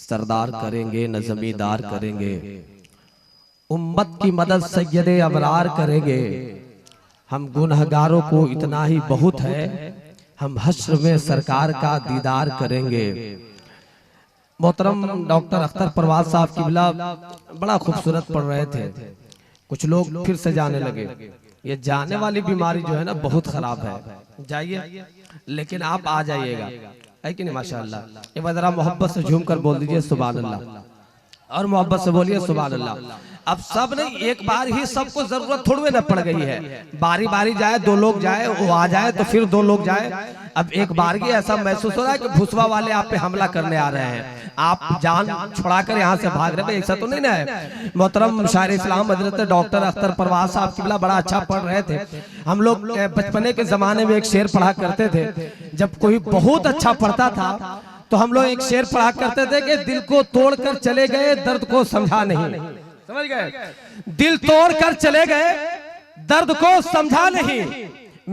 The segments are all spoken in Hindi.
सरदार करेंगे न जमींदार करेंगे, उम्मत की मदद सैयदे अबरार करेंगे। हम गुनहगारों को इतना ही बहुत है, हम हश्र में सरकार का दीदार करेंगे। मोहतरम डॉक्टर अख्तर परवाज साहब किबला बड़ा खूबसूरत पढ़ रहे थे। कुछ लोग फिर से जाने लगे। ये जाने वाली बीमारी जो है ना बहुत खराब है, जाइए लेकिन आप आ जाइएगा, है कि नहीं? माशाअल्लाह। एक बार जरा मोहब्बत से झूम कर बोल दीजिए सुभान अल्लाह, और मोहब्बत से बोलिए सुभान अल्लाह। अब सब नहीं, एक बार ही सबको जरूरत थोड़ी ना पड़ गई है। बारी बारी जाए, दो लोग जाए, वो आ जाए तो फिर दो लोग जाए। अब एक बार ही ऐसा महसूस हो रहा है कि भुसवा वाले आप पे हमला करने आ रहे हैं, आप जान छुड़ाकर यहाँ से भाग रहे हैं। ऐसा तो नहीं ना है। मोहतरम शायर इस्लाम हजरत डॉक्टर अख्तर परवाज साहब किबला बड़ा अच्छा पढ़ रहे थे। हम लोग बचपने के जमाने में एक शेर पढ़ा करते थे, जब कोई बहुत अच्छा पढ़ता था तो हम लोग एक शेर पढ़ा करते थे कि दिल को तोड़कर चले गए, दर्द को समझा नहीं। समझ गए? दिल तोड़कर चले गए, दर्द को समझा नहीं।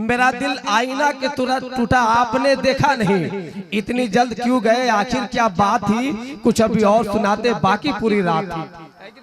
मेरा दिल आईना के तुरंत टूटा, आपने देखा नहीं। इतनी जल्द क्यों गए, आखिर क्या बात थी, कुछ अभी और सुनाते, बाकी पूरी रात थी।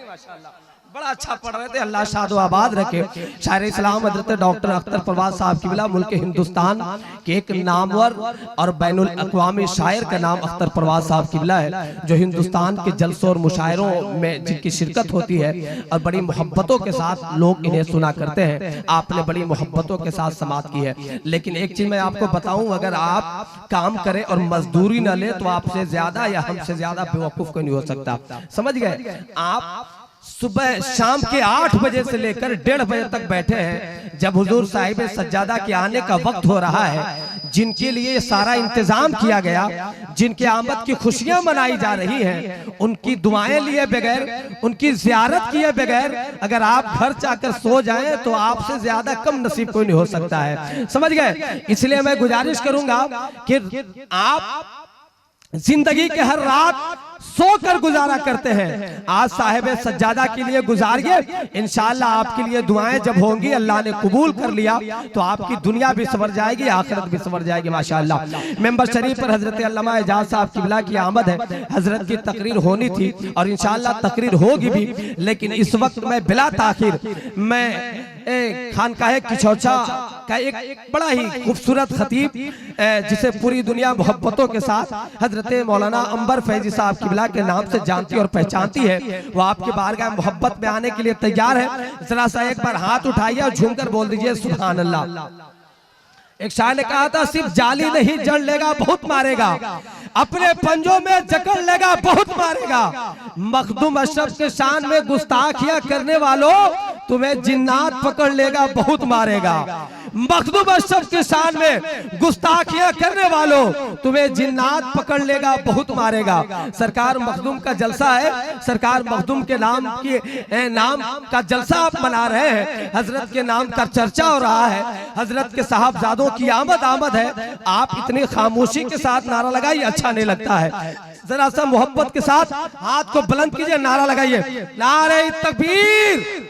माशाअल्लाह, बड़ा अच्छा पढ़ रहे थे। अल्लाह शाद आबाद रखे। शायर इस्लाम हजरत डॉक्टर अख्तर परवाज साहब किबला मुल्क हिंदुस्तान के एक नामवर और बैनुल अक़वामी शायर का नाम अख्तर परवाज साहब किबला है, जो हिंदुस्तान के जलसों और मुशायरों में जिनकी शिरकत होती है और बड़ी मोहब्बतों के साथ लोग इन्हें सुना करते हैं। आपने बड़ी मोहब्बतों के साथ समात की है। लेकिन एक चीज मैं आपको बताऊं, अगर आप काम करें और मजदूरी न ले तो आपसे ज्यादा या हमसे ज्यादा बेवकूफ कोई नहीं हो सकता। समझ गए? आप सुबह शाम के 8 बजे से लेकर 1:30 बजे तक बैठे हैं, जब हुजूर साहिब सज्जादा के आने का वक्त हो रहा है, जिनके लिए सारा इंतजाम किया गया, जिनके आमद की खुशियां मनाई जा रही हैं, उनकी दुआएं लिए बगैर, उनकी जियारत किए बगैर अगर आप घर जाकर सो जाएं तो आपसे ज्यादा कम नसीब कोई नहीं हो सकता है। समझ गए? इसलिए मैं गुजारिश करूंगा कि आप जिंदगी के हर रात सोकर गुजारा करते हैं, आज साहिब सज्जादा के लिए गुजारिए। इंशाअल्लाह आपके लिए दुआएं जब होंगी, अल्लाह ने कबूल कर लिया तो आपकी दुनिया भी संवर जाएगी, आखिरत भी संवर जाएगी। माशाअल्लाह। मेंबर शरीफ पर हजरत अल्लामा एजाज साहब किबला की आमद है। हजरत की तकरीर होनी थी और इंशाअल्लाह तकरीर होगी भी, लेकिन इस वक्त मैं बिला ताखिर मैं खानकाह किचौचा का एक बड़ा ही खूबसूरत खतीब, जिसे पूरी दुनिया मोहब्बतों के साथ हजरत मौलाना अंबर फैजी साहब किबला के नाम से जानती और पहचानती है, वो आपके बारगाह मोहब्बत में आने के लिए तैयार है। जरा सा एक बार हाथ उठाइए और झूमकर बोल दीजिए सुभान अल्लाह। एक शायर ने कहा था, सिर्फ जाली नहीं जड़ लेगा बहुत मारेगा, अपने पंजों में जकड़ लेगा बहुत मारेगा। मखदूम अशरफ के शान में गुस्ताखियां करने वालों, तुम्हें जिन्नात पकड़ लेगा बहुत मारेगा। मखदूम अशरफ के शान में गुस्ताखियां करने वालों, तुम्हें जिन्नात पकड़ लेगा बहुत मारेगा। सरकार मखदूम का जलसा है, सरकार मखदूम के नाम का जलसा आप मना रहे हैं, हजरत के नाम का चर्चा हो रहा है, हजरत के साहबजादों की आमद है। आप इतनी खामोशी के साथ नारा लगाइए, अच्छा नहीं लगता है। जरा सा मोहब्बत के साथ हाथ को बुलंद कीजिए, नारा लगाइए, नारे तकबीर।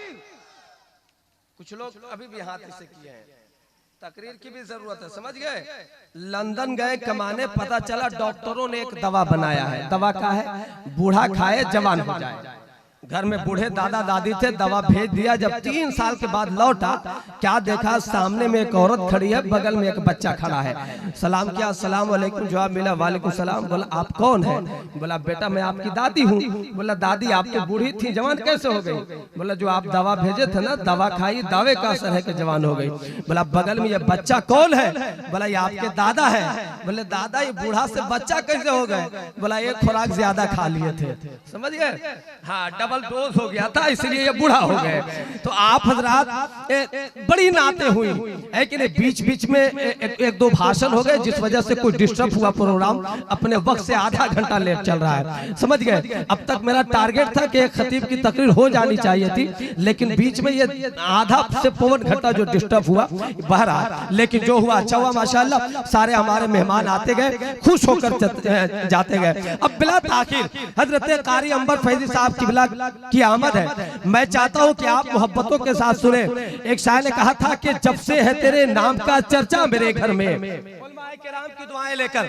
कुछ लोग अभी भी हाथ ऐसे किए हैं, तकरीर की भी जरूरत है। समझ गए? लंदन गए कमाने, पता चला डॉक्टरों ने एक दवा बनाया है। दवा का है? बूढ़ा खाए जवान हो जाए। घर में बूढ़े दादा दादी थे, दवा भेज दिया। जब 3 साल के बाद लौटा, क्या देखा, सामने में एक औरत खड़ी है, बगल में एक बच्चा खड़ा है। सलाम किया, अस्सलाम वालेकुम, जवाब मिला वालेकुम सलाम। बोला आप कौन है? बोला बेटा मैं आपकी दादी हूँ। बोला दादी आप तो बूढ़ी थी, जवान कैसे हो गई? बोला जो आप दवा भेजे थे ना, दवा खाई, दावे का असर है कि जवान हो गई। बोला बगल में ये बच्चा कौन है? बोला ये आपके दादा है। बोले दादा ये बूढ़ा से बच्चा कैसे हो गए? बोला एक खुराक ज्यादा खा लिए थे। समझ गए? हाँ, डबल डोज हो गया था, इसलिए ये बूढ़ा हो गए। तो आप हजरात बड़ी नाते हुई है कि नहीं, बीच बीच में एक दो भाषण हो गए, जिस वजह से कोई डिस्टर्ब हुआ प्रोग्राम, अपने वक्त से आधा घंटा लेट चल रहा है। समझ गए? अब तक मेरा टारगेट था कि एक खतीब की तकरीर हो जानी चाहिए थी, लेकिन बीच में ये आधा से पौन घंटा जो डिस्टर्ब हुआ बहरहाल, लेकिन जो हुआ अच्छा हुआ। माशाअल्लाह सारे हमारे मेहमान आते गए, खुश होकर जाते गए। अब बिला ताखिर हजरत कारी अंबर फैजी साहब किबला की आमद है। मैं चाहता हूं कि आप मोहब्बतों के साथ सुने। एक शायर ने कहा था कि जब से है तेरे नाम का चर्चा मेरे घर में, उलमाए किराम की दुआएं लेकर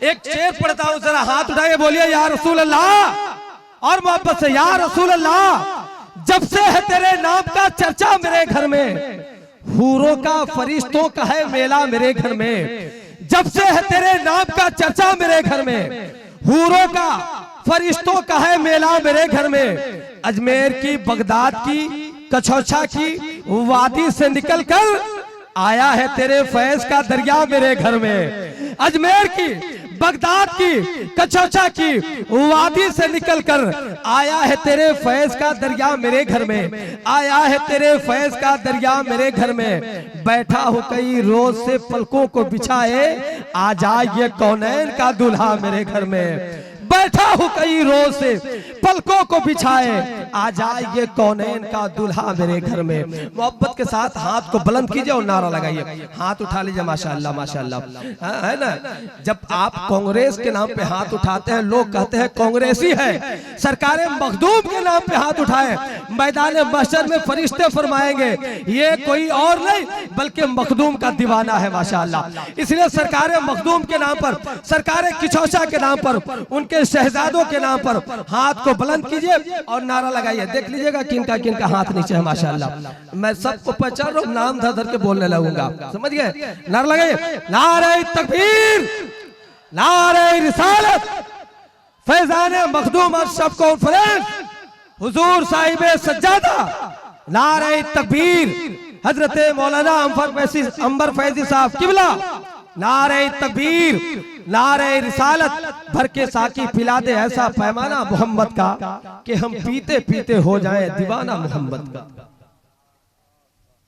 एक शेर पढ़ता हूं, जरा हाथ उठाइए, बोलिए या रसूल अल्लाह और मोहब्बत से, या रसूल अल्लाह। जब से है तेरे नाम का चर्चा मेरे घर में, हूरों का फरिश्तों का है मेला मेरे घर में। जब से है तेरे नाम का चर्चा मेरे घर में, हूरों का फरिश्तों का है मेला मेरे घर में। अजमेर की, बगदाद की, कछौछा की वादी से निकलकर आया है तेरे फैज का दरिया मेरे घर में। अजमेर की, बगदाद की, कछौछा की वादी से निकलकर आया है तेरे फैज का दरिया मेरे घर में। आया है तेरे फैज का दरिया मेरे घर में। बैठा हो कई रोज से पलकों को बिछाए, आ जाइए कौनैन का दूल्हा मेरे घर में। बैठा हूँ कई रोज से पलकों को बिछाए, आ जाइए कौनैन का दूल्हा मेरे घर में। मोहब्बत के साथ हाथ को बुलंद कीजिए और नारा लगाइए, हाथ उठा लीजिए, माशाअल्लाह माशाअल्लाह, है ना। जब आप कांग्रेस के नाम पे हाथ उठाते हैं, लोग कहते हैं कांग्रेसी है। सरकारे मखदूम के नाम पे हाथ उठाए, मैदान महशर में फरिश्ते फरमाएंगे ये कोई और नहीं बल्कि मखदूम का दीवाना है, माशाअल्लाह। इसलिए सरकारे मखदूम के नाम पर, सरकारे किछौछा के नाम पर, उनके शहजादों के नाम पर हाथ को बुलंद कीजिए और नारा लगाइए। देख लीजिएगा किनका किनका हाथ नीचे है, माशाअल्लाह। मैं सबको पहचान रहा हूं, नाम धर धर के बोलने लगूंगा, समझ गए। नारा लगाइए, नारे तकबीर, नारे रिसालत, फैजान मखदूम अरशद कॉन्फ्रेंस, हुजूर साहिब सज्जादा, नारे तकबीर, हजरत मौलाना अंबर फैजी साहब किबला, नारे तकबीर, नारे रिसालत, भर के साकी पिला दे ऐसा पैमाना मोहम्मद का कि हम पीते पीते हो जाएं दीवाना मोहम्मद का।